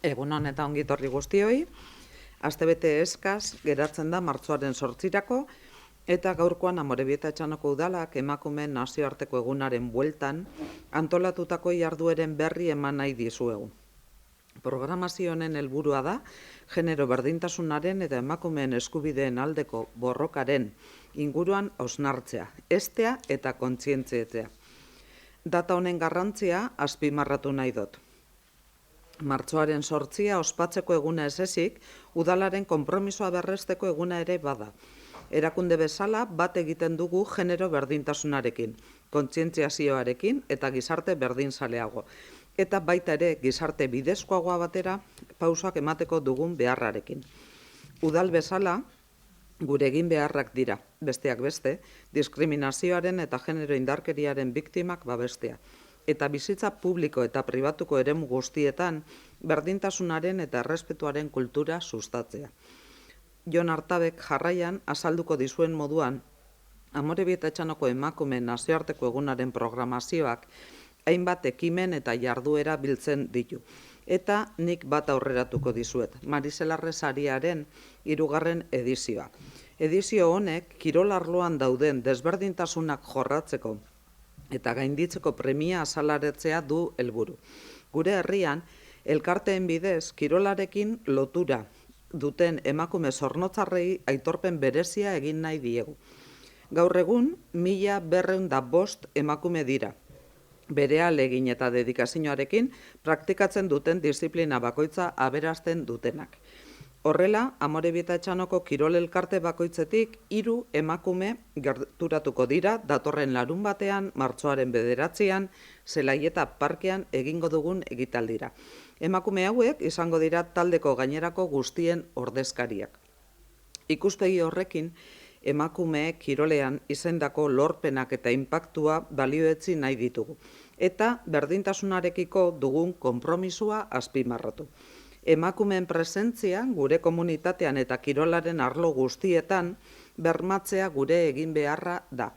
Egunon eta ongi etorri guztioi, astebete eskaz geratzen da martxoaren 8irako, eta gaurkoan Amorebieta Etxanoko Udalak emakumeen nazioarteko egunaren bueltan antolatutako jardueren berri eman nahi dizuegu. Programazio honen helburua da, genero berdintasunaren eta emakumeen eskubideen aldeko borrokaren inguruan hausnartzea, estea eta kontzientzietzea. Data honen garrantzia azpimarratu nahi dut. Martxoaren 8 ospatzeko eguna ez ezik, udalaren konpromisoa berresteko eguna ere bada. Erakunde bezala bat egiten dugu genero berdintasunarekin, kontzientziazioarekin eta gizarte berdinzaleago. Eta baita ere gizarte bidezkoagoa batera pausoak emateko dugun beharrarekin. Udal bezala, gure egin beharrak dira, besteak beste, diskriminazioaren eta genero indarkeriaren biktimak babestea. Eta bizitza publiko eta pribatuko eremu guztietan berdintasunaren eta errespetuaren kultura sustatzea. Jon Artabek jarraian azalduko dizuen moduan, Amorebieta Etxanoko emakumeen nazioarteko egunaren programazioak hainbat ekimen eta jarduera biltzen ditu. Eta nik bat aurreratuko dizuet, Mariselarre Sariaren 3. edizioa. Edizio honek kirol arloan dauden desberdintasunak jorratzeko eta gainditzeko premia azalaretzea du helburu. Gure herrian, elkarteen bidez, kirolarekin lotura duten emakume zornotzarrei aitorpen berezia egin nahi diegu. Gaur egun, 1205 emakume dira. Bere ahalegin eta dedikazioarekin praktikatzen duten disiplina bakoitza aberasten dutenak. Horrela, Amorebieta Etxanoko kirol elkarte bakoitzetik 3 emakume gerturatuko dira datorren larunbatean, martxoaren 9an, Zelaieta Parkean egingo dugun egitaldira. Emakume hauek izango dira taldeko gainerako guztien ordezkariak. Ikuspegi horrekin, emakumeek kirolean izendako lorpenak eta inpaktua balioetzi nahi ditugu, eta berdintasunarekiko dugun konpromisua azpimarratu. Emakumeen presentzia gure komunitatean eta kirolaren arlo guztietan bermatzea gure egin beharra da.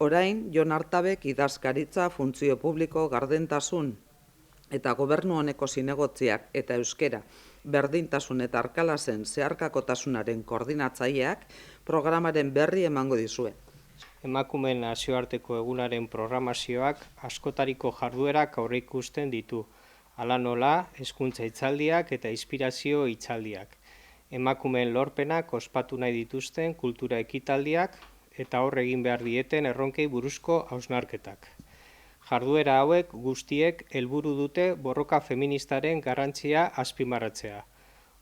Orain, Jon Artabek idazkaritza, funtzio publiko, gardentasun eta gobernu honeko zinegotziak eta euskera, berdintasun eta arkalazen zeharkakotasunaren koordinatzaileak programaren berri emango dizue. Emakumeen nazioarteko egunaren programazioak askotariko jarduerak aurreikusten ditu. Hala nola, hezkuntza hitzaldiak eta inspirazio hitzaldiak. Emakumeen lorpenak ospatu nahi dituzten kultura ekitaldiak eta hor egin behar dieten erronkei buruzko hausnarketak. Jarduera hauek guztiek helburu dute borroka feministaren garrantzia azpimarratzea.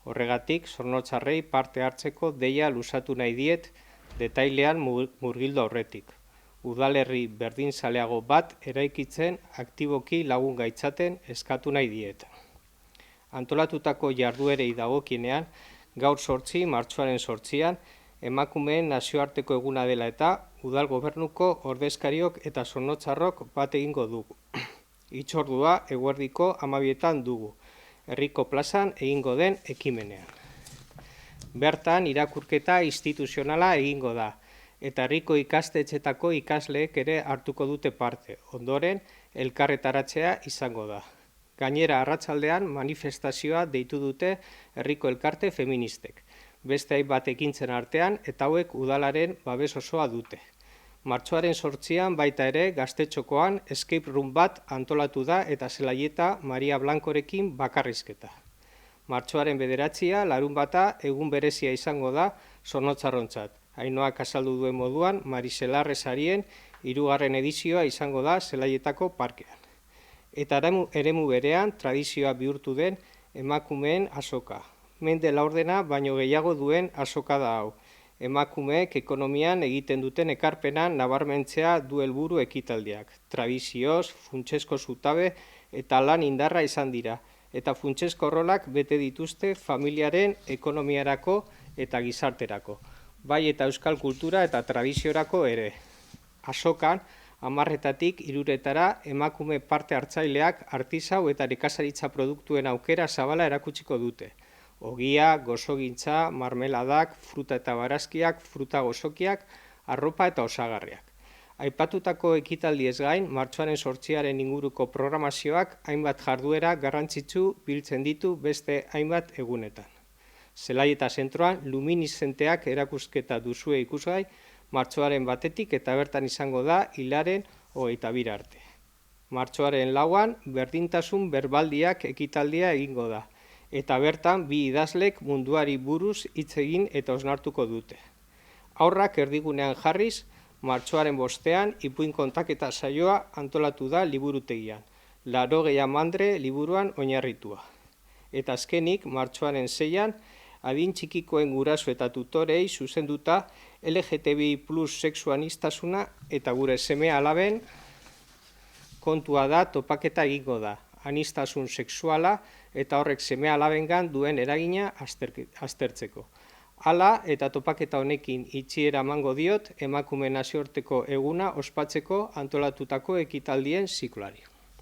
Horregatik, zornotzarrei parte hartzeko deia luzatu nahi diet detailean murgildu aurretik. Udalerri berdinzaleago bat eraikitzen aktiboki lagun gaitzaten eskatu nahi diet. Antolatutako jarduerei dagokienean, gaur 8, martxoaren 8an, emakumeen nazioarteko eguna dela eta udal gobernuko ordezkariok eta zornotzarrok bat egingo dugu. Hitzordua eguerdiko 12etan dugu, herriko plazan egingo den ekimenean. Bertan irakurketa instituzionala egingo da, eta herriko ikastetxetako ikasleek ere hartuko dute parte, ondoren elkarretaratzea izango da. Gainera arratsaldean manifestazioa deitu dute herriko elkarte feministek, beste hainbat ekintzen artean eta hauek udalaren babes osoa dute. Martxoaren 8an baita ere Gaztetxokoan escape room bat antolatu da eta Zelaieta Maria Blankorekin bakarrizketa. Martxoaren 9a larunbata egun berezia izango da Zornotzarrontzat. Ainoak azaldu duen moduan, Mariselarre Sarien 3. edizioa izango da Zelaietako parkean. Eta eremu berean tradizioa bihurtu den emakumeen azoka. Mende laurdena baino gehiago duen azoka da hau. Emakumeek ekonomian egiten duten ekarpena nabarmentzea du helburu ekitaldiak. Tradizioz, funtsezko zutabe eta lan indarra izan dira. Eta funtsezko rolak bete dituzte familiaren ekonomiarako eta gizarterako. Bai eta euskal kultura eta tradiziorako ere. Azokan, 10etatik 3etara emakume parte hartzaileak artisau eta nekazaritza produktuen aukera zabala erakutsiko dute. Ogia, gozogintza, marmeladak, fruta eta barazkiak, fruta gozokiak, arropa eta osagarriak. Aipatutako ekitaldiez gain, martxoaren 8 inguruko programazioak hainbat jarduera garrantzitsu biltzen ditu beste hainbat egunetan. Zelai eta zentroan luminiszenteak erakusketa duzue ikusgai martxoaren 1 eta bertan izango da hilaren 22 arte. Martxoaren 4 berdintasun berbaldiak ekitaldia egingo da, eta bertan bi idazlek munduari buruz hitz egin eta osnartuko dute. Haurrak erdigunean jarriz, martxoaren 5 ipuin kontaketa saioa antolatu da liburutegian, 80 mandre liburuan oinarritua. Eta azkenik, martxoaren 6 adin txikikoen guraso eta tutorei zuzenduta LGTBI+ sexuanistasuna eta gure seme alaben kontua da topaketa egingo da, anistasun sexuala eta horrek seme alabengan duen eragina aztertzeko. Hala eta topaketa honekin itxiera emango diot emakume nazioarteko eguna ospatzeko antolatutako ekitaldien zikloari.